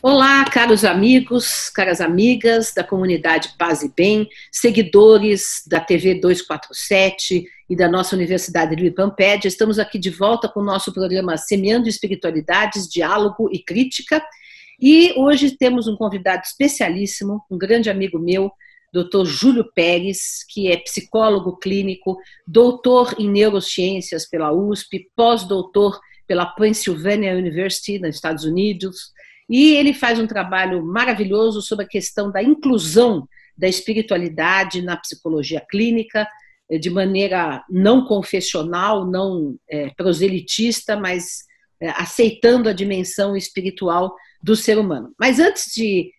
Olá, caros amigos, caras amigas da comunidade Paz e Bem, seguidores da TV 247 e da nossa Universidade de Pampédia. Estamos aqui de volta com o nosso programa Semeando Espiritualidades, Diálogo e Crítica. E hoje temos um convidado especialíssimo, um grande amigo meu, Dr. Júlio Pérez, que é psicólogo clínico, doutor em neurociências pela USP, pós-doutor pela Pennsylvania University, nos Estados Unidos. E ele faz um trabalho maravilhoso sobre a questão da inclusão da espiritualidade na psicologia clínica, de maneira não confessional, não proselitista, mas aceitando a dimensão espiritual do ser humano. Mas antes de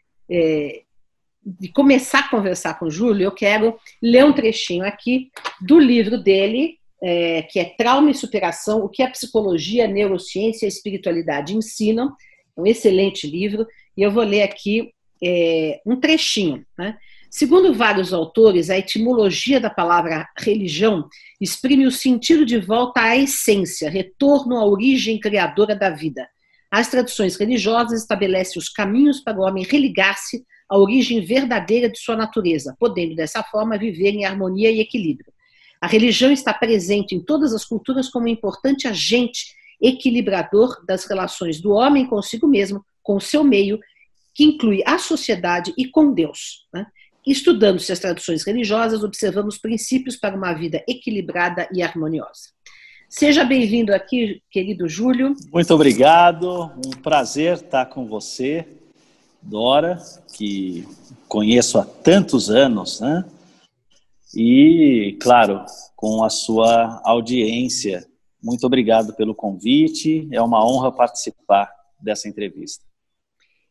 começar a conversar com o Júlio, eu quero ler um trechinho aqui do livro dele, que é Trauma e Superação, o que a psicologia, a neurociência e a espiritualidade ensinam. Um excelente livro, e eu vou ler aqui um trechinho, né? Segundo vários autores, a etimologia da palavra religião exprime o sentido de volta à essência, retorno à origem criadora da vida. As tradições religiosas estabelecem os caminhos para o homem religar-se à origem verdadeira de sua natureza, podendo dessa forma viver em harmonia e equilíbrio. A religião está presente em todas as culturas como um importante agente equilibrador das relações do homem consigo mesmo, com o seu meio, que inclui a sociedade e com Deus, né? Estudando-se as tradições religiosas, observamos princípios para uma vida equilibrada e harmoniosa. Seja bem-vindo aqui, querido Júlio. Muito obrigado, um prazer estar com você, Dora, que conheço há tantos anos, né? E, claro, com a sua audiência. Muito obrigado pelo convite, é uma honra participar dessa entrevista.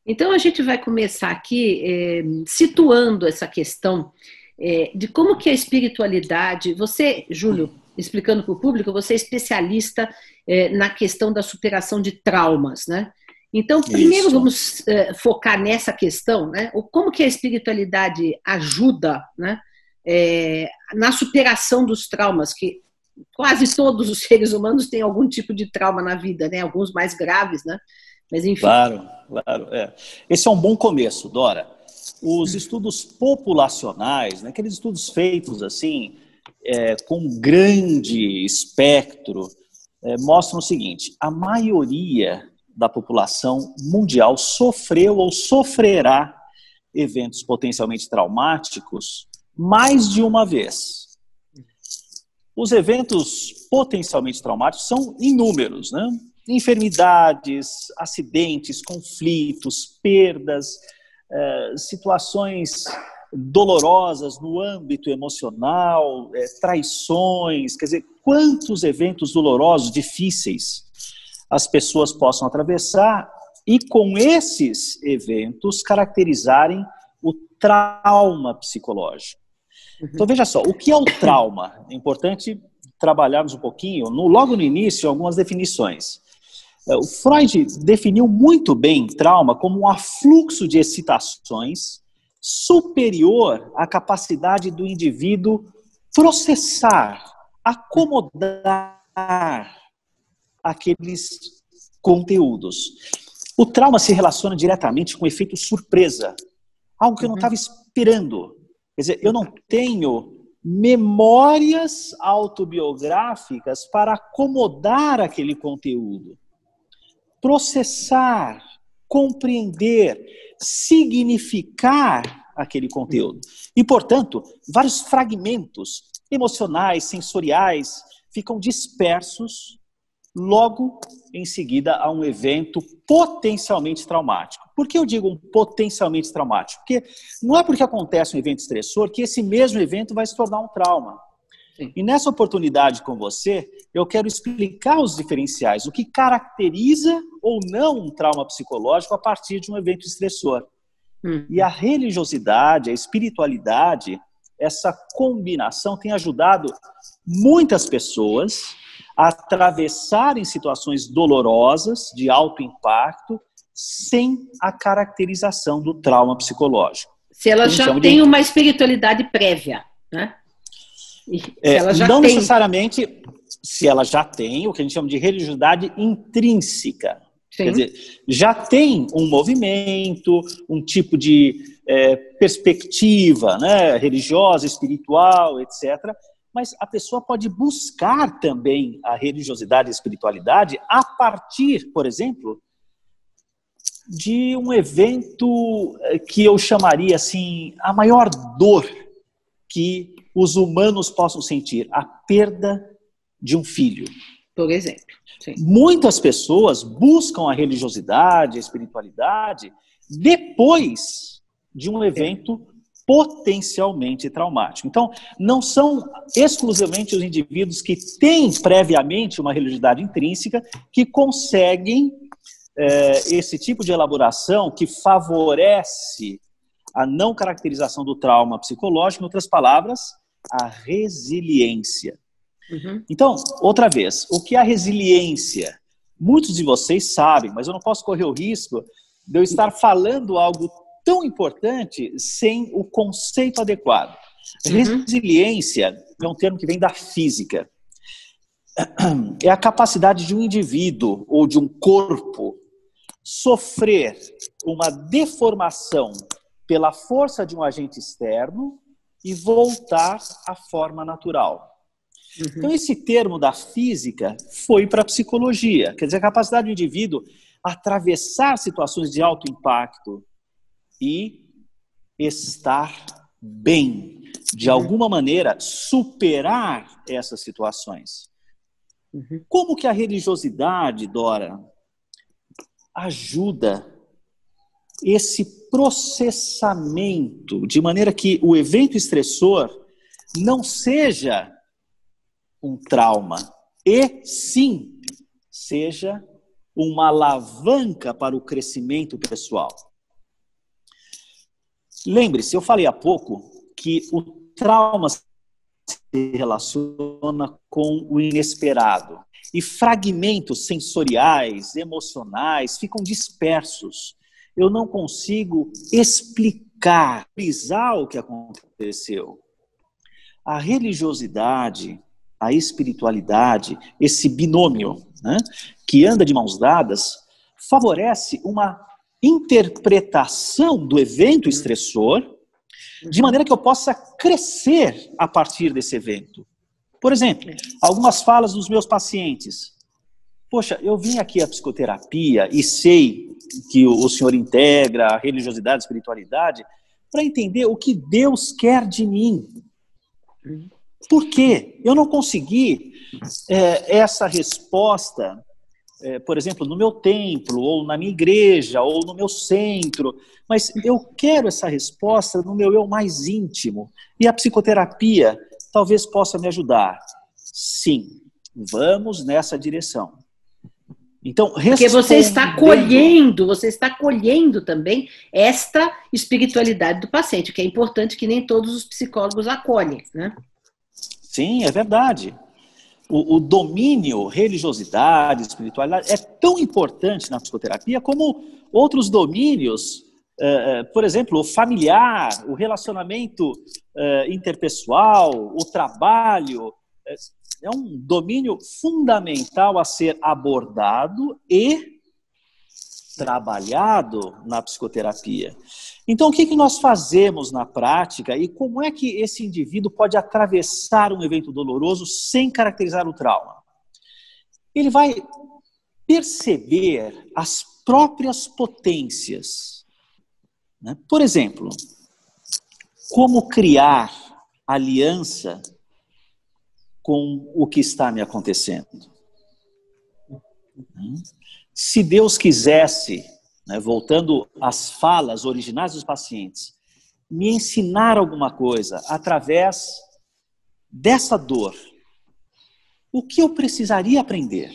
Então a gente vai começar aqui situando essa questão de como que a espiritualidade... Você, Júlio, explicando para o público, você é especialista na questão da superação de traumas, né? Então, primeiro vamos focar nessa questão, né? Como que a espiritualidade ajuda, né, na superação dos traumas, que quase todos os seres humanos têm algum tipo de trauma na vida, né? Alguns mais graves, né? Mas enfim. Claro. Esse é um bom começo, Dora. Os estudos populacionais, né, aqueles estudos feitos assim, com um grande espectro, mostram o seguinte: a maioria da população mundial sofreu ou sofrerá eventos potencialmente traumáticos mais de uma vez. Os eventos potencialmente traumáticos são inúmeros, né? Enfermidades, acidentes, conflitos, perdas, situações dolorosas no âmbito emocional, traições, quer dizer, quantos eventos dolorosos, difíceis as pessoas possam atravessar e com esses eventos caracterizarem o trauma psicológico. Então, veja só, o que é o trauma? É importante trabalharmos um pouquinho, logo no início, algumas definições. O Freud definiu muito bem trauma como um afluxo de excitações superior à capacidade do indivíduo processar, acomodar aqueles conteúdos. O trauma se relaciona diretamente com o efeito surpresa, algo que eu não estava esperando. Quer dizer, eu não tenho memórias autobiográficas para acomodar aquele conteúdo, processar, compreender, significar aquele conteúdo. E, portanto, vários fragmentos emocionais, sensoriais, ficam dispersos logo em seguida a um evento potencialmente traumático. Por que eu digo um potencialmente traumático? Porque não é porque acontece um evento estressor que esse mesmo evento vai se tornar um trauma. Sim. E nessa oportunidade com você, eu quero explicar os diferenciais, o que caracteriza ou não um trauma psicológico a partir de um evento estressor. E a religiosidade, a espiritualidade, essa combinação tem ajudado muitas pessoas a atravessarem situações dolorosas, de alto impacto, sem a caracterização do trauma psicológico. Se ela já tem uma espiritualidade prévia, né? Não necessariamente se ela já tem o que a gente chama de religiosidade intrínseca. Quer dizer, já tem um movimento, um tipo de perspectiva, né, religiosa, espiritual, etc. Mas a pessoa pode buscar também a religiosidade e a espiritualidade a partir, por exemplo, de um evento que eu chamaria assim, a maior dor que os humanos possam sentir, a perda de um filho. Por exemplo. Sim. Muitas pessoas buscam a religiosidade, a espiritualidade, depois de um evento potencialmente traumático. Então, não são exclusivamente os indivíduos que têm previamente uma religiosidade intrínseca que conseguem esse tipo de elaboração que favorece a não caracterização do trauma psicológico, em outras palavras, a resiliência. Então, outra vez, o que é a resiliência? Muitos de vocês sabem, mas eu não posso correr o risco de eu estar falando algo tão importante sem o conceito adequado. Resiliência é um termo que vem da física. É a capacidade de um indivíduo ou de um corpo sofrer uma deformação pela força de um agente externo e voltar à forma natural. Então, esse termo da física foi para a psicologia. Quer dizer, a capacidade do indivíduo atravessar situações de alto impacto e estar bem. De alguma maneira, superar essas situações. Como que a religiosidade, Dora, ajuda esse processamento, de maneira que o evento estressor não seja um trauma, e sim seja uma alavanca para o crescimento pessoal. Lembre-se, eu falei há pouco que o trauma se relaciona com o inesperado e fragmentos sensoriais, emocionais ficam dispersos. Eu não consigo explicar, analisar o que aconteceu. A religiosidade, a espiritualidade, esse binômio, né, que anda de mãos dadas, favorece uma interpretação do evento estressor, de maneira que eu possa crescer a partir desse evento. Por exemplo, algumas falas dos meus pacientes. Poxa, eu vim aqui à psicoterapia e sei que o senhor integra a religiosidade e a espiritualidade para entender o que Deus quer de mim. Por quê? Eu não consegui essa resposta, por exemplo, no meu templo, ou na minha igreja, ou no meu centro, mas eu quero essa resposta no meu eu mais íntimo. E a psicoterapia talvez possa me ajudar. Sim, vamos nessa direção. Então, porque você está colhendo também esta espiritualidade do paciente, o que é importante que nem todos os psicólogos acolhem, né? Sim, é verdade. O domínio, religiosidade, espiritualidade é tão importante na psicoterapia como outros domínios, por exemplo, o familiar, o relacionamento interpessoal, o trabalho. É um domínio fundamental a ser abordado e trabalhado na psicoterapia. Então, o que nós fazemos na prática e como é que esse indivíduo pode atravessar um evento doloroso sem caracterizar o trauma? Ele vai perceber as próprias potências. Né? Por exemplo, como criar aliança com o que está me acontecendo. Se Deus quisesse, né, voltando às falas originais dos pacientes, me ensinar alguma coisa através dessa dor, o que eu precisaria aprender?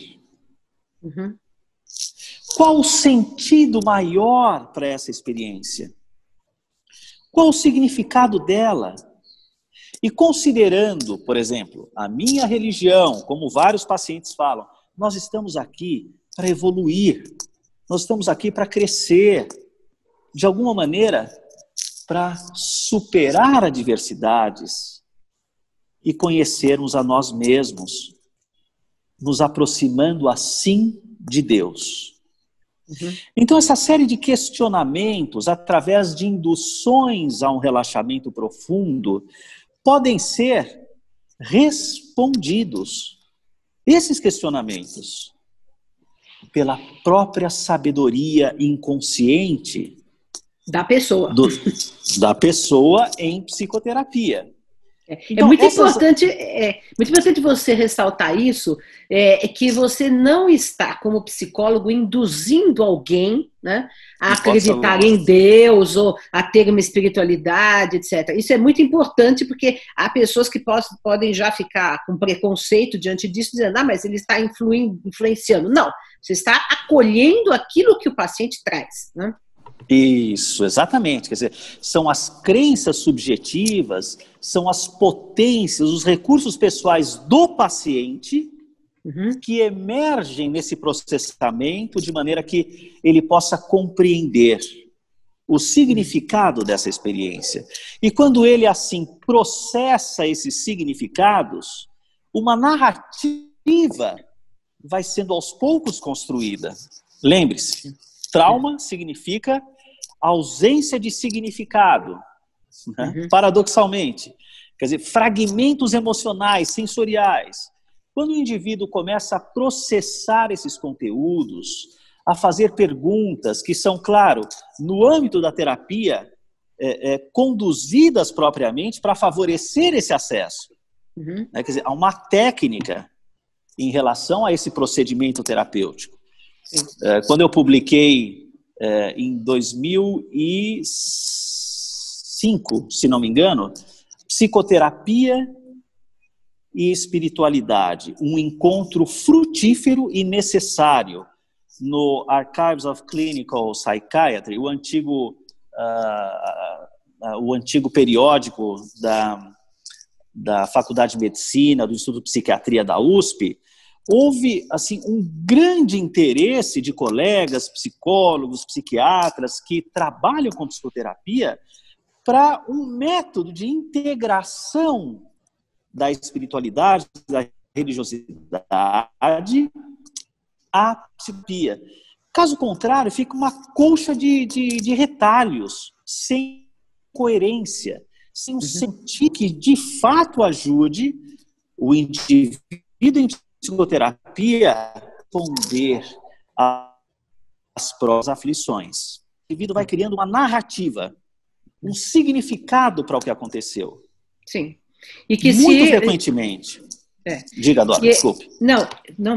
Qual o sentido maior para essa experiência? Qual o significado dela? E considerando, por exemplo, a minha religião, como vários pacientes falam, nós estamos aqui para evoluir, nós estamos aqui para crescer, de alguma maneira, para superar adversidades e conhecermos a nós mesmos, nos aproximando assim de Deus. Então, essa série de questionamentos, através de induções a um relaxamento profundo, podem ser respondidos. Esses questionamentos, pela própria sabedoria inconsciente da pessoa. Da pessoa em psicoterapia. Então, muito importante você ressaltar isso, que você não está, como psicólogo, induzindo alguém, né, a acreditar em Deus ou a ter uma espiritualidade, etc. Isso é muito importante porque há pessoas que podem já ficar com preconceito diante disso, dizendo, mas ele está influenciando. Não, você está acolhendo aquilo que o paciente traz, né? Isso, exatamente. Quer dizer, são as crenças subjetivas, são as potências, os recursos pessoais do paciente que emergem nesse processamento de maneira que ele possa compreender o significado dessa experiência. E quando ele, assim, processa esses significados, uma narrativa vai sendo aos poucos construída. Lembre-se, trauma significa ausência de significado, né? Paradoxalmente. Quer dizer, fragmentos emocionais, sensoriais. Quando o indivíduo começa a processar esses conteúdos, a fazer perguntas que são, claro, no âmbito da terapia, conduzidas propriamente para favorecer esse acesso. Né? Quer dizer, há uma técnica em relação a esse procedimento terapêutico. Quando eu publiquei em 2005, se não me engano, Psicoterapia e Espiritualidade, um encontro frutífero e necessário no Archives of Clinical Psychiatry, o antigo periódico da Faculdade de Medicina, do Instituto de Psiquiatria da USP. Houve, assim, um grande interesse de colegas, psicólogos, psiquiatras que trabalham com psicoterapia para um método de integração da espiritualidade, da religiosidade à psicoterapia. Caso contrário, fica uma colcha de retalhos, sem coerência, sem um sentido que de fato ajude o indivíduo em psicoterapia a responder às próprias aflições. O indivíduo vai criando uma narrativa, um significado para o que aconteceu. Sim. E que muito frequentemente. Diga, Dora, desculpe. Não,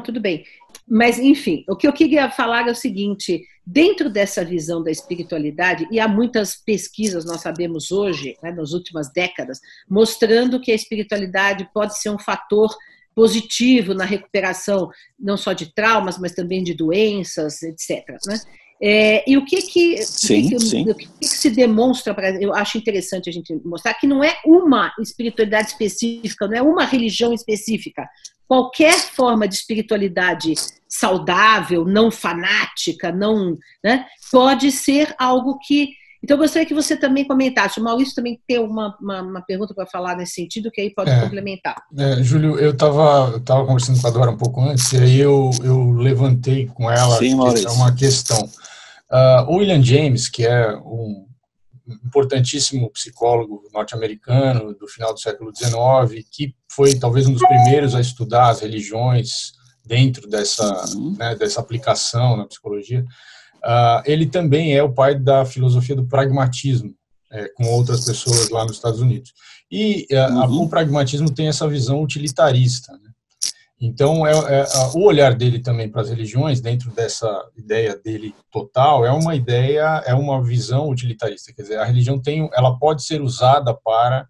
tudo bem. Mas, enfim, o que eu queria falar é o seguinte, dentro dessa visão da espiritualidade, e há muitas pesquisas, nós sabemos hoje, né, nas últimas décadas, mostrando que a espiritualidade pode ser um fator positivo na recuperação, não só de traumas, mas também de doenças, etc. Né? E o que se demonstra, eu acho interessante a gente mostrar, que não é uma espiritualidade específica, não é uma religião específica. Qualquer forma de espiritualidade saudável, não fanática, né, pode ser algo que... Então, eu gostaria que você também comentasse. O Maurício também tem uma pergunta para falar nesse sentido, que aí pode complementar. Júlio, eu estava conversando com a Dora um pouco antes, e aí eu levantei com ela uma questão. O William James, que é um importantíssimo psicólogo norte-americano do final do século XIX, que foi talvez um dos primeiros a estudar as religiões dentro dessa aplicação na psicologia, ele também é o pai da filosofia do pragmatismo, com outras pessoas lá nos Estados Unidos. E o pragmatismo tem essa visão utilitarista, né? Então, o olhar dele também para as religiões, dentro dessa ideia dele total, é uma visão utilitarista. Quer dizer, a religião ela pode ser usada para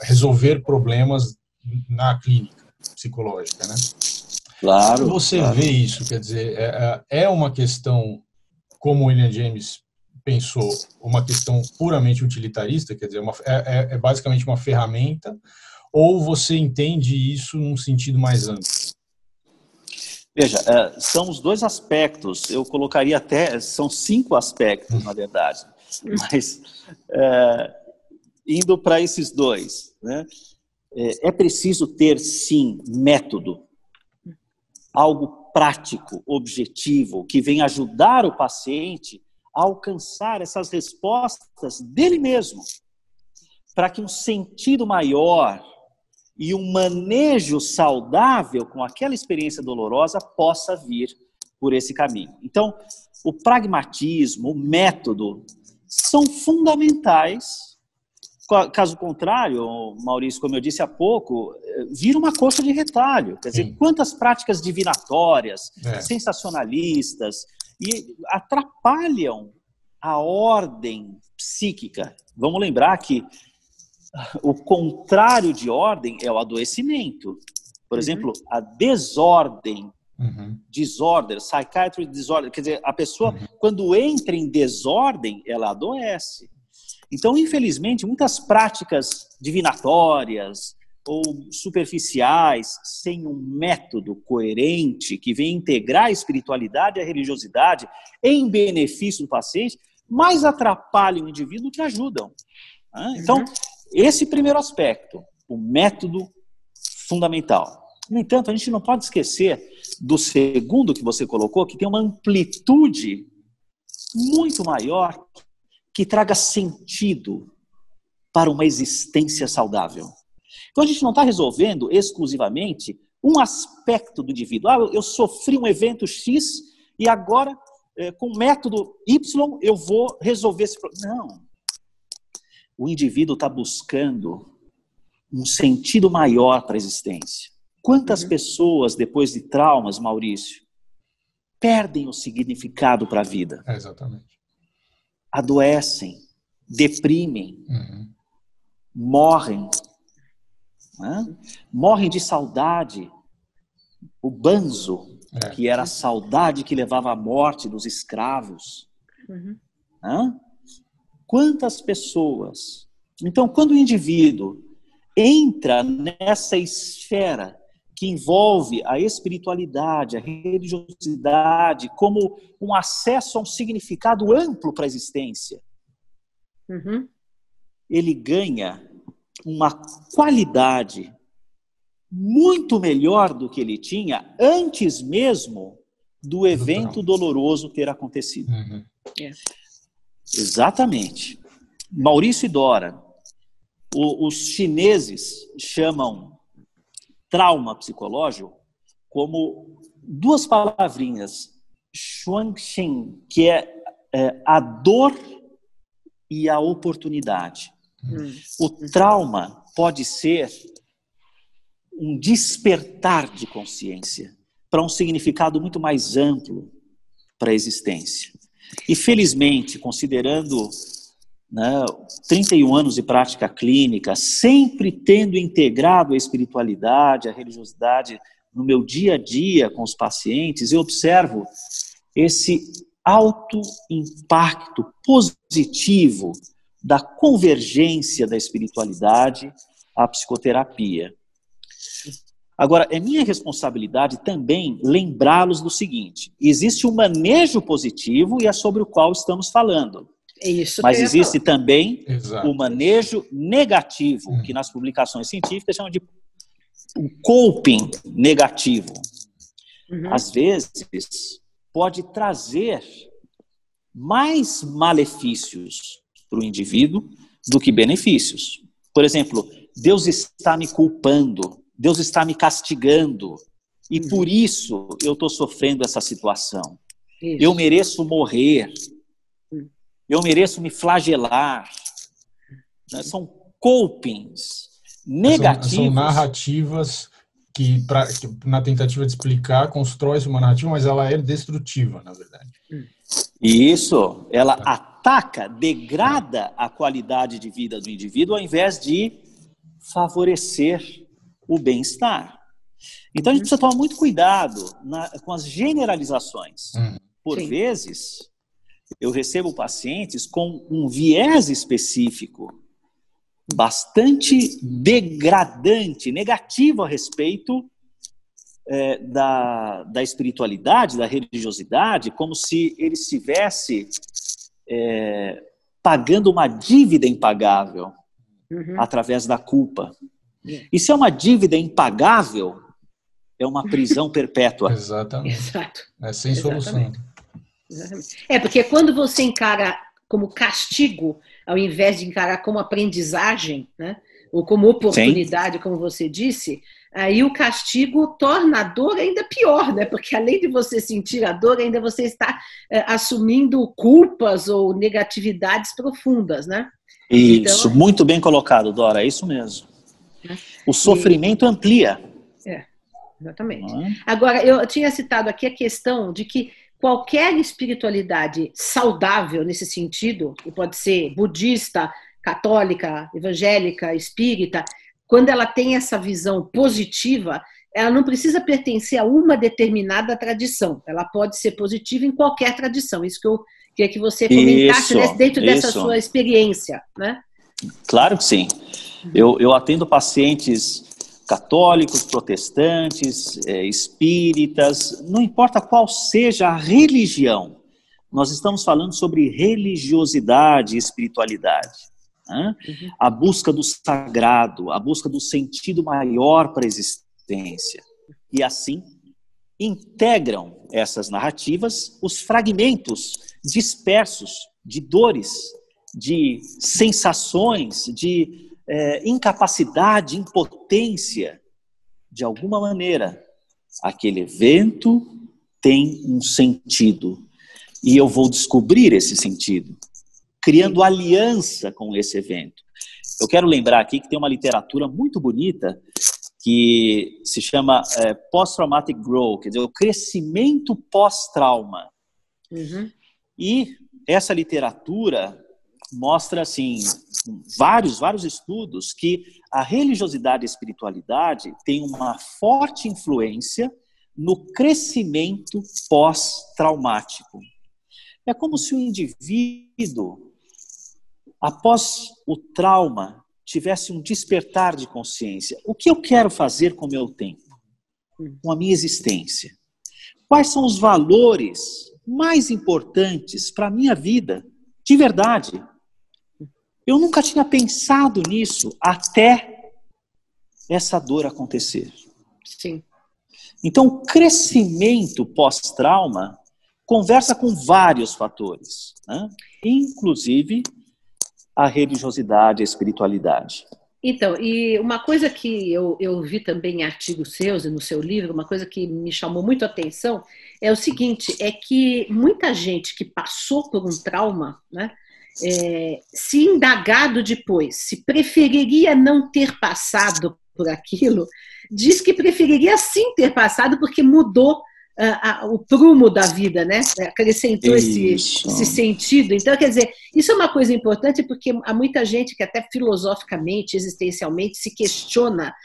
resolver problemas na clínica psicológica, né? Claro. Como você vê isso? Quer dizer, é uma questão, como o William James pensou, uma questão puramente utilitarista, quer dizer, é basicamente uma ferramenta, ou você entende isso num sentido mais amplo? Veja, são os dois aspectos, eu colocaria são 5 aspectos, na verdade, mas indo para esses dois, né, é preciso ter, sim, método, algo prático, objetivo, que vem ajudar o paciente a alcançar essas respostas dele mesmo, para que um sentido maior e um manejo saudável com aquela experiência dolorosa possa vir por esse caminho. Então, o pragmatismo, o método, são fundamentais. Caso contrário, Maurício, como eu disse há pouco, vira uma coxa de retalho. Quer dizer, quantas práticas divinatórias, sensacionalistas, e atrapalham a ordem psíquica. Vamos lembrar que o contrário de ordem é o adoecimento. Por exemplo, a desordem, disorder, psychiatric disorder, quer dizer, a pessoa, quando entra em desordem, ela adoece. Então, infelizmente, muitas práticas divinatórias ou superficiais, sem um método coerente que venha integrar a espiritualidade e a religiosidade em benefício do paciente, mais atrapalham o indivíduo do que ajudam. Então, esse primeiro aspecto, o método fundamental. No entanto, a gente não pode esquecer do segundo que você colocou, que tem uma amplitude muito maior, que traga sentido para uma existência saudável. Então, a gente não está resolvendo exclusivamente um aspecto do indivíduo. Eu sofri um evento X e agora, com o método Y, eu vou resolver esse problema. Não. O indivíduo está buscando um sentido maior para a existência. Quantas pessoas, depois de traumas, Maurício, perdem o significado para a vida? Exatamente. Adoecem, deprimem, morrem. Morrem de saudade. O banzo, que era a saudade que levava à morte dos escravos. Quantas pessoas? Então, quando o indivíduo entra nessa esfera que envolve a espiritualidade, a religiosidade, como um acesso a um significado amplo para a existência, ele ganha uma qualidade muito melhor do que ele tinha antes mesmo do evento doloroso ter acontecido. Exatamente. Maurício e Dora, os chineses chamam trauma psicológico como duas palavrinhas, xuanxin, que é a dor e a oportunidade. O trauma pode ser um despertar de consciência para um significado muito mais amplo para a existência. E felizmente, considerando 31 anos de prática clínica, sempre tendo integrado a espiritualidade, a religiosidade no meu dia a dia com os pacientes, eu observo esse alto impacto positivo da convergência da espiritualidade à psicoterapia. Agora, é minha responsabilidade também lembrá-los do seguinte: existe um manejo positivo e é sobre o qual estamos falando. Mas existe também o manejo negativo, que nas publicações científicas chamam de um coping negativo. Às vezes, pode trazer mais malefícios para o indivíduo do que benefícios. Por exemplo, Deus está me culpando, Deus está me castigando, e por isso eu estou sofrendo essa situação. Eu mereço morrer. Eu mereço me flagelar. São copings negativos. São narrativas que, na tentativa de explicar, constrói-se uma narrativa, mas ela é destrutiva, na verdade. Isso. Ela ataca, degrada a qualidade de vida do indivíduo, ao invés de favorecer o bem-estar. Então, a gente precisa tomar muito cuidado com as generalizações. Por vezes, eu recebo pacientes com um viés específico bastante degradante, negativo a respeito da espiritualidade, da religiosidade, como se ele estivesse pagando uma dívida impagável através da culpa. E se é uma dívida impagável, é uma prisão perpétua. Exatamente. Exato. É sem solução. Exatamente. Porque quando você encara como castigo, ao invés de encarar como aprendizagem, né, ou como oportunidade, sim, como você disse, aí o castigo torna a dor ainda pior, né? Porque além de você sentir a dor, ainda você está assumindo culpas ou negatividades profundas, né? Isso, então, muito bem colocado, Dora, é isso mesmo. O sofrimento amplia. Exatamente. Agora, eu tinha citado aqui a questão de que qualquer espiritualidade saudável nesse sentido, e pode ser budista, católica, evangélica, espírita, quando ela tem essa visão positiva, ela não precisa pertencer a uma determinada tradição. Ela pode ser positiva em qualquer tradição. Isso que eu queria que você comentasse, né, dentro dessa sua experiência, né? Claro que sim. Eu atendo pacientes católicos, protestantes, espíritas, não importa qual seja a religião. Nós estamos falando sobre religiosidade e espiritualidade. Né? A busca do sagrado, a busca do sentido maior para a existência. E assim, integram essas narrativas os fragmentos dispersos de dores, de sensações, de incapacidade, impotência. De alguma maneira, aquele evento tem um sentido. E eu vou descobrir esse sentido, criando aliança com esse evento. Eu quero lembrar aqui que tem uma literatura muito bonita que se chama Post-Traumatic Growth, quer dizer, o crescimento pós-trauma. E essa literatura mostra, assim, vários estudos que a religiosidade e a espiritualidade tem uma forte influência no crescimento pós-traumático. É como se o indivíduo, após o trauma, tivesse um despertar de consciência. O que eu quero fazer com o meu tempo? Com a minha existência? Quais são os valores mais importantes para a minha vida? De verdade. Eu nunca tinha pensado nisso até essa dor acontecer. Sim. Então, o crescimento pós-trauma conversa com vários fatores, né? Inclusive a religiosidade, a espiritualidade. Então, e uma coisa que eu vi também em artigos seus e no seu livro, uma coisa que me chamou muito a atenção é o seguinte, é que muita gente que passou por um trauma, né, se indagado depois, se preferiria não ter passado por aquilo, diz que preferiria sim ter passado porque mudou o prumo da vida, né? Acrescentou esse sentido. Então, quer dizer, isso é uma coisa importante porque há muita gente que até filosoficamente, existencialmente, se questiona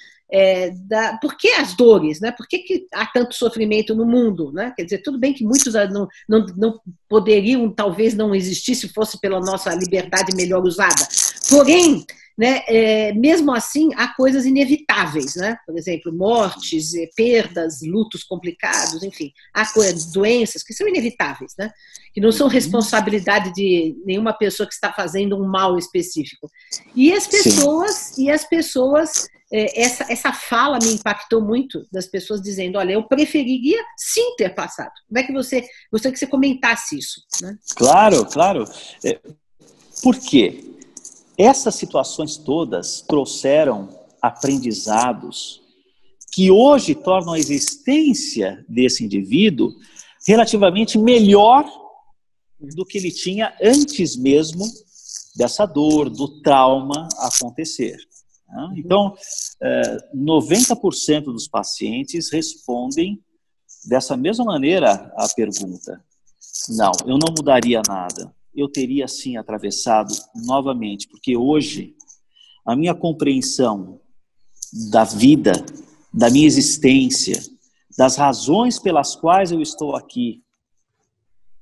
por que as dores, né? Por que há tanto sofrimento no mundo, né? Quer dizer, tudo bem que muitos não poderiam, talvez não existir se fosse pela nossa liberdade melhor usada. Porém, né, mesmo assim, há coisas inevitáveis, né? Por exemplo, mortes, perdas, lutos complicados, enfim, há doenças que são inevitáveis, né? Que não são responsabilidade de nenhuma pessoa que está fazendo um mal específico. E as pessoas, essa fala me impactou muito, das pessoas dizendo, olha, eu preferiria sim ter passado. Como é que gostaria que você comentasse isso, né? Claro. Por quê? Essas situações todas trouxeram aprendizados que hoje tornam a existência desse indivíduo relativamente melhor do que ele tinha antes mesmo dessa dor, do trauma acontecer. Então, 90% dos pacientes respondem dessa mesma maneira à pergunta. Não, eu não mudaria nada. Eu teria, sim, atravessado novamente, porque hoje a minha compreensão da vida, da minha existência, das razões pelas quais eu estou aqui,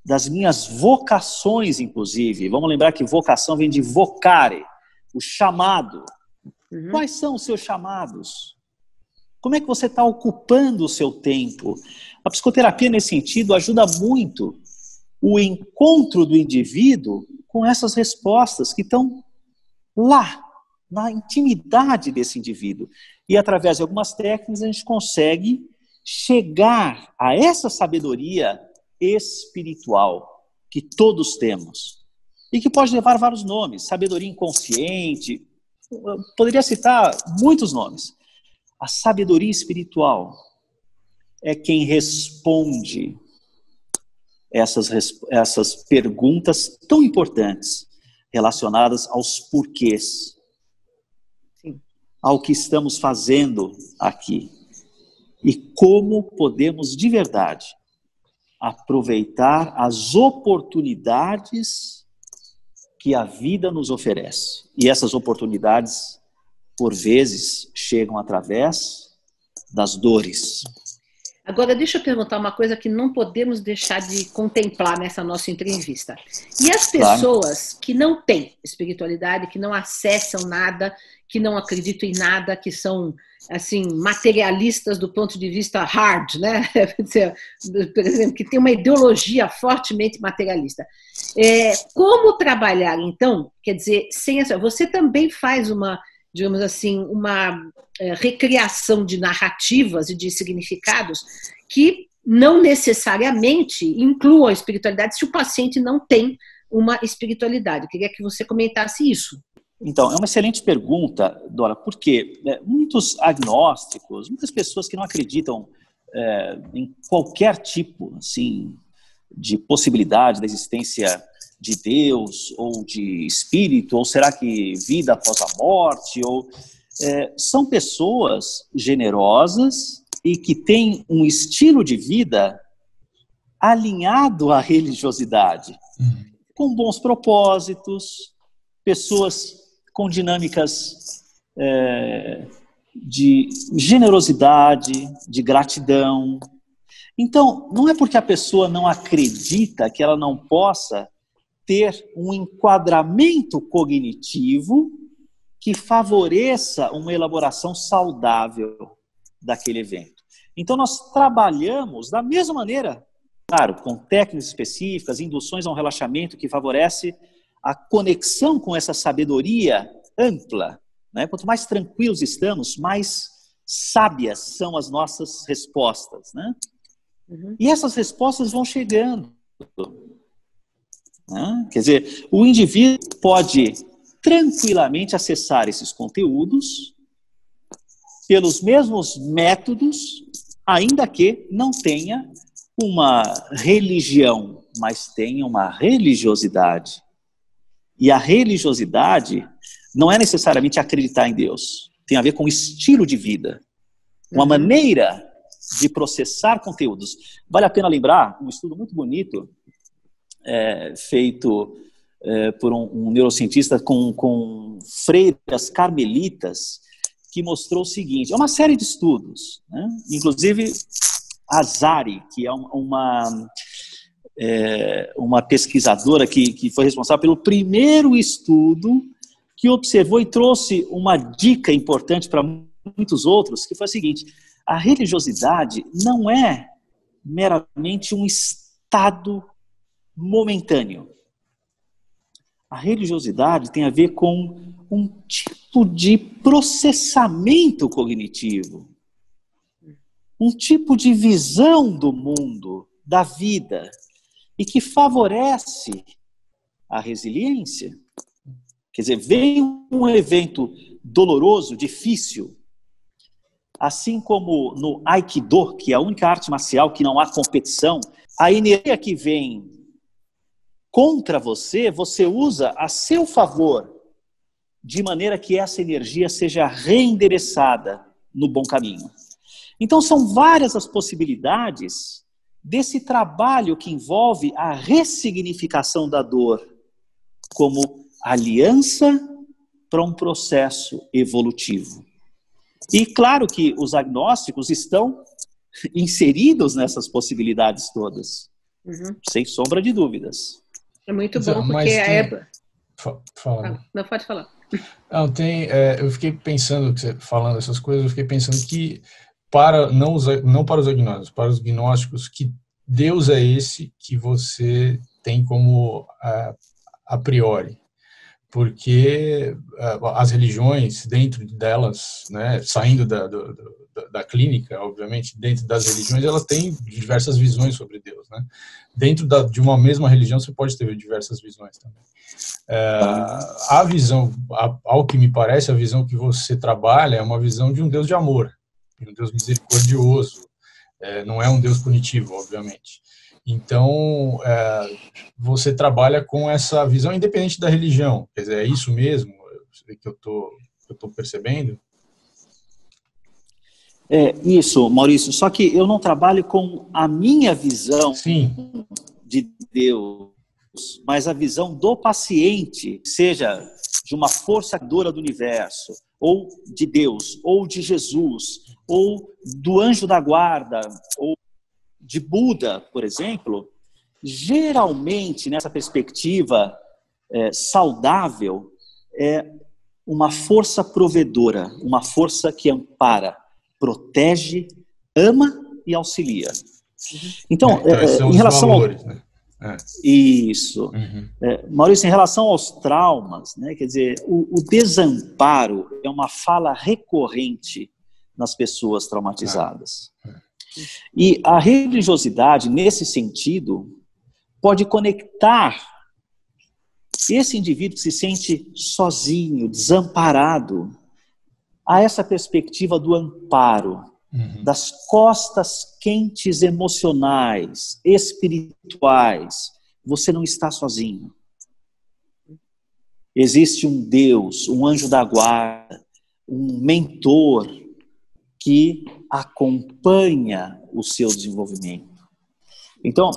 das minhas vocações, inclusive, vamos lembrar que vocação vem de vocare, o chamado. Quais são os seus chamados? Como é que você está ocupando o seu tempo? A psicoterapia, nesse sentido, ajuda muito o encontro do indivíduo com essas respostas que estão lá, na intimidade desse indivíduo. E através de algumas técnicas a gente consegue chegar a essa sabedoria espiritual que todos temos e que pode levar vários nomes, sabedoria inconsciente, eu poderia citar muitos nomes. A sabedoria espiritual é quem responde essas perguntas tão importantes relacionadas aos porquês, ao que estamos fazendo aqui e como podemos de verdade aproveitar as oportunidades que a vida nos oferece. E essas oportunidades, por vezes, chegam através das dores. Agora, deixa eu perguntar uma coisa que não podemos deixar de contemplar nessa nossa entrevista. E as pessoas que não têm espiritualidade, que não acessam nada, que não acreditam em nada, que são, assim, materialistas do ponto de vista hard, né? Por exemplo, que tem uma ideologia fortemente materialista. Como trabalhar, então? Quer dizer, sem essa... Você também faz uma, digamos assim, uma recriação de narrativas e de significados que não necessariamente incluam a espiritualidade se o paciente não tem uma espiritualidade. Eu queria que você comentasse isso. Então, é uma excelente pergunta, Dora, porque muitos agnósticos, muitas pessoas que não acreditam em qualquer tipo assim, de possibilidade da existência de Deus, ou de espírito, ou será que vida após a morte, ou... são pessoas generosas e que têm um estilo de vida alinhado à religiosidade, com bons propósitos, pessoas com dinâmicas de generosidade, de gratidão. Então, não é porque a pessoa não acredita que ela não possa ter um enquadramento cognitivo que favoreça uma elaboração saudável daquele evento. Então, nós trabalhamos da mesma maneira, claro, com técnicas específicas, induções a um relaxamento que favorece a conexão com essa sabedoria ampla, né? Quanto mais tranquilos estamos, mais sábias são as nossas respostas, né? E essas respostas vão chegando, né? Quer dizer, o indivíduo pode tranquilamente acessar esses conteúdos pelos mesmos métodos, ainda que não tenha uma religião, mas tenha uma religiosidade. E a religiosidade não é necessariamente acreditar em Deus, tem a ver com estilo de vida, uma maneira de processar conteúdos. Vale a pena lembrar um estudo muito bonito feito por um neurocientista com freiras carmelitas, que mostrou o seguinte, é uma série de estudos, né? Inclusive a Zari, que é uma pesquisadora que foi responsável pelo primeiro estudo que observou e trouxe uma dica importante para muitos outros, que foi a seguinte, a religiosidade não é meramente um estado momentâneo. A religiosidade tem a ver com um tipo de processamento cognitivo, um tipo de visão do mundo, da vida, e que favorece a resiliência. Quer dizer, vem um evento doloroso, difícil, assim como no Aikido, que é a única arte marcial que não há competição, a energia que vem contra você, você usa a seu favor, de maneira que essa energia seja reendereçada no bom caminho. Então são várias as possibilidades desse trabalho que envolve a ressignificação da dor como aliança para um processo evolutivo. E claro que os agnósticos estão inseridos nessas possibilidades todas, sem sombra de dúvidas. É muito bom, porque Fala. Não, pode falar. Não, eu fiquei pensando, falando essas coisas, eu fiquei pensando que não para os agnósticos, para os gnósticos, que Deus é esse que você tem como a priori. porque as religiões, dentro delas, né, saindo da clínica, obviamente, dentro das religiões, elas têm diversas visões sobre Deus, né? Dentro de uma mesma religião, você pode ter diversas visões também. A visão, ao que me parece, a visão que você trabalha é uma visão de um Deus de amor, de um Deus misericordioso, não é um Deus punitivo, obviamente. Então, você trabalha com essa visão independente da religião. Quer dizer, é isso mesmo que eu tô percebendo? É isso, Maurício. Só que eu não trabalho com a minha visão Sim. de Deus, mas a visão do paciente, seja de uma força criadora do universo, ou de Deus, ou de Jesus, ou do anjo da guarda, ou de Buda, por exemplo. Geralmente, nessa perspectiva saudável, é uma força provedora, uma força que ampara, protege, ama e auxilia. Então, em relação valores, né? Isso. Maurício, em relação aos traumas, né, quer dizer, o desamparo é uma fala recorrente nas pessoas traumatizadas. E a religiosidade, nesse sentido, pode conectar esse indivíduo que se sente sozinho, desamparado, a essa perspectiva do amparo, das costas quentes emocionais, espirituais. Você não está sozinho. Existe um Deus, um anjo da guarda, um mentor que acompanha o seu desenvolvimento. Então,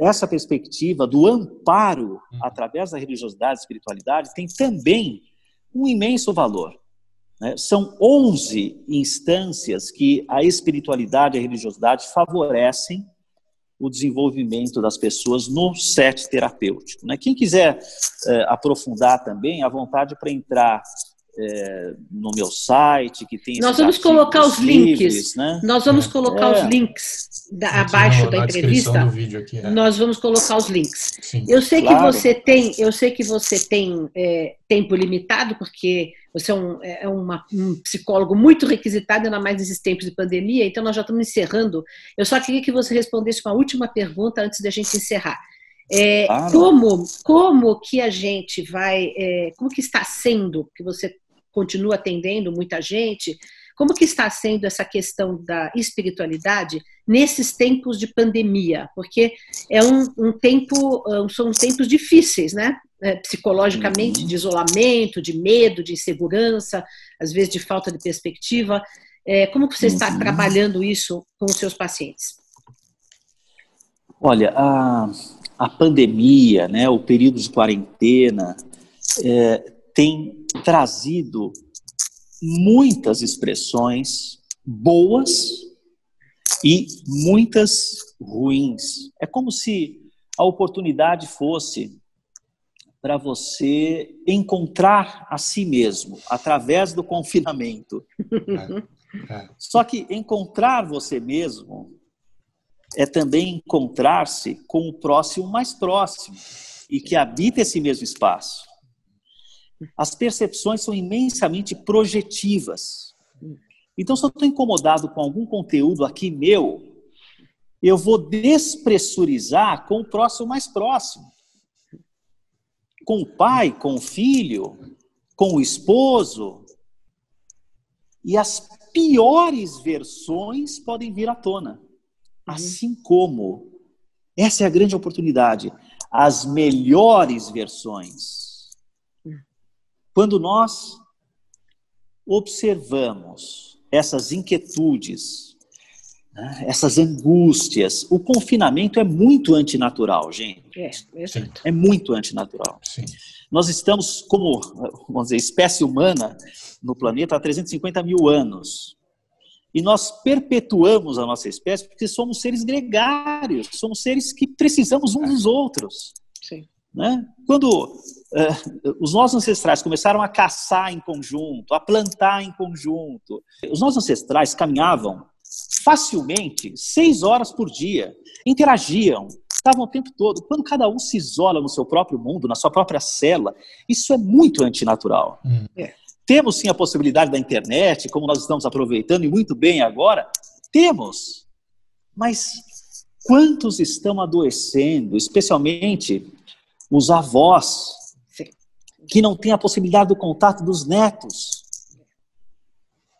essa perspectiva do amparo através da religiosidade e espiritualidade tem também um imenso valor. São 11 instâncias que a espiritualidade e a religiosidade favorecem o desenvolvimento das pessoas no set terapêutico. Quem quiser aprofundar também, à vontade para entrar no meu site, que tem nós vamos colocar os links, livres, né? Nós vamos colocar os links abaixo da entrevista. Do vídeo aqui, Nós vamos colocar os links. Sim, eu sei claro. Eu sei que você tem tempo limitado, porque você é um psicólogo muito requisitado, ainda mais nesses tempos de pandemia, então nós já estamos encerrando. Eu só queria que você respondesse uma última pergunta antes da gente encerrar. Claro. Como que a gente vai, como que está sendo, que você continua atendendo muita gente, como que está sendo essa questão da espiritualidade nesses tempos de pandemia? Porque são tempos difíceis, né? Psicologicamente, de isolamento, de medo, de insegurança, às vezes de falta de perspectiva. Como que você está trabalhando isso com os seus pacientes? Olha, a pandemia, né, o período de quarentena, tem trazido muitas expressões boas e muitas ruins. É como se a oportunidade fosse para você encontrar a si mesmo através do confinamento. Só que encontrar você mesmo é também encontrar-se com o próximo mais próximo e que habita esse mesmo espaço. As percepções são imensamente projetivas. Então, se eu estou incomodado com algum conteúdo aqui meu, eu vou despressurizar com o próximo mais próximo. Com o pai, com o filho, com o esposo. E as piores versões podem vir à tona. Assim como, essa é a grande oportunidade, as melhores versões. Quando nós observamos essas inquietudes, né, essas angústias, o confinamento é muito antinatural, gente. É muito antinatural. Sim. Nós estamos como, vamos dizer, espécie humana no planeta há 350 mil anos. E nós perpetuamos a nossa espécie porque somos seres gregários, somos seres que precisamos uns dos outros. Sim. Né? Quando os nossos ancestrais começaram a caçar em conjunto, a plantar em conjunto, os nossos ancestrais caminhavam facilmente 6 horas por dia, interagiam, estavam o tempo todo. Quando cada um se isola no seu próprio mundo, na sua própria célula, isso é muito antinatural. Temos sim a possibilidade da internet, como nós estamos aproveitando e muito bem agora, temos. Mas quantos estão adoecendo, especialmente os avós, que não têm a possibilidade do contato dos netos?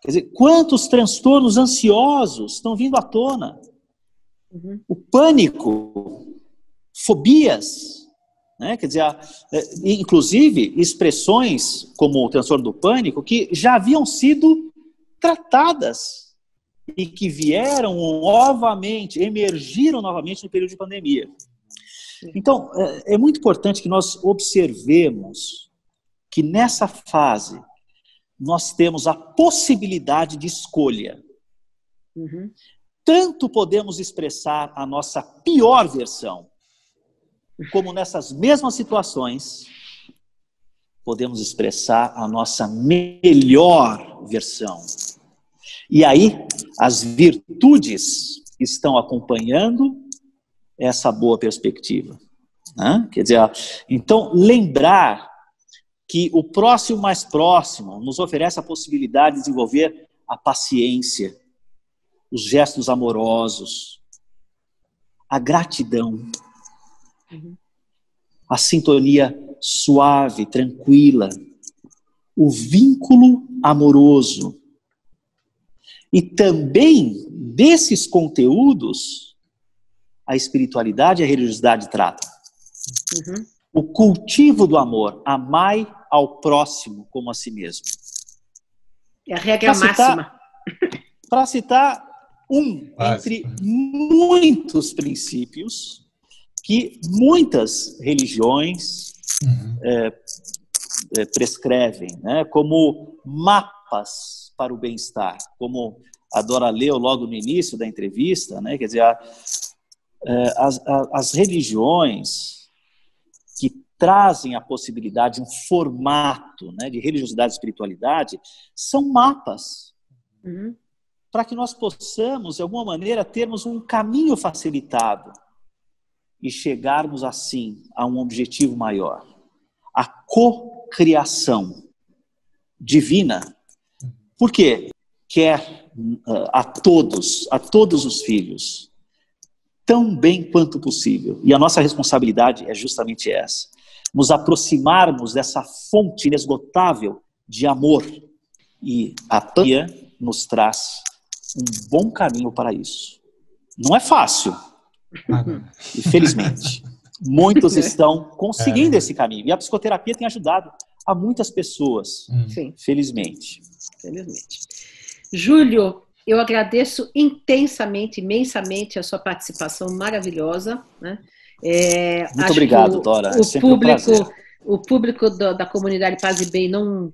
Quer dizer, quantos transtornos ansiosos estão vindo à tona? O pânico, fobias, né? Quer dizer, inclusive expressões como o transtorno do pânico que já haviam sido tratadas e que vieram novamente, emergiram novamente no período de pandemia. Então, é muito importante que nós observemos que nessa fase nós temos a possibilidade de escolha. Tanto podemos expressar a nossa pior versão, como nessas mesmas situações, podemos expressar a nossa melhor versão. E aí, as virtudes estão acompanhando essa boa perspectiva, né? Quer dizer, então, lembrar que o próximo mais próximo nos oferece a possibilidade de desenvolver a paciência, os gestos amorosos, a gratidão, a sintonia suave, tranquila, o vínculo amoroso. E também desses conteúdos, a espiritualidade e a religiosidade tratam. O cultivo do amor, amai ao próximo como a si mesmo. É a regra máxima. Para citar entre muitos princípios que muitas religiões prescrevem, né, como mapas para o bem-estar, como a Dora leu logo no início da entrevista, né, quer dizer, as religiões que trazem a possibilidade de um formato, né, de religiosidade e espiritualidade, são mapas para que nós possamos, de alguma maneira, termos um caminho facilitado e chegarmos, assim, a um objetivo maior. A cocriação divina. Por quê? Quer a todos os filhos, tão bem quanto possível. E a nossa responsabilidade é justamente essa. Nos aproximarmos dessa fonte inesgotável de amor. E a pandemia nos traz um bom caminho para isso. Não é fácil, infelizmente. Muitos estão conseguindo esse caminho. E a psicoterapia tem ajudado a muitas pessoas, felizmente. Júlio, eu agradeço intensamente, imensamente a sua participação maravilhosa, né? Muito obrigado, Dora. É sempre um prazer. O público da comunidade Paz e Bem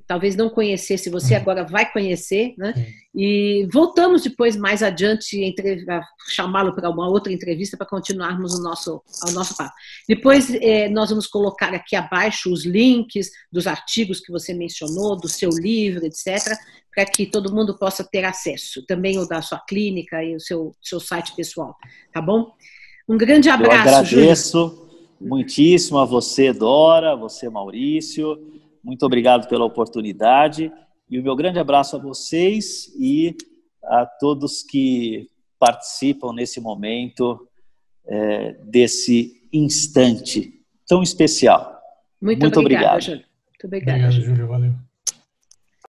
talvez não conhecesse você, agora vai conhecer, né? E voltamos depois, mais adiante, chamá-lo para uma outra entrevista para continuarmos o nosso papo. Depois nós vamos colocar aqui abaixo os links dos artigos que você mencionou, do seu livro, etc., para que todo mundo possa ter acesso. Também o da sua clínica e o seu site pessoal, tá bom? Um grande abraço, Júlio. Eu agradeço muitíssimo a você, Dora, você, Maurício. Muito obrigado pela oportunidade. E o meu grande abraço a vocês e a todos que participam nesse momento, desse instante tão especial. Muito obrigado, Júlio. Muito obrigado, Júlio. Valeu.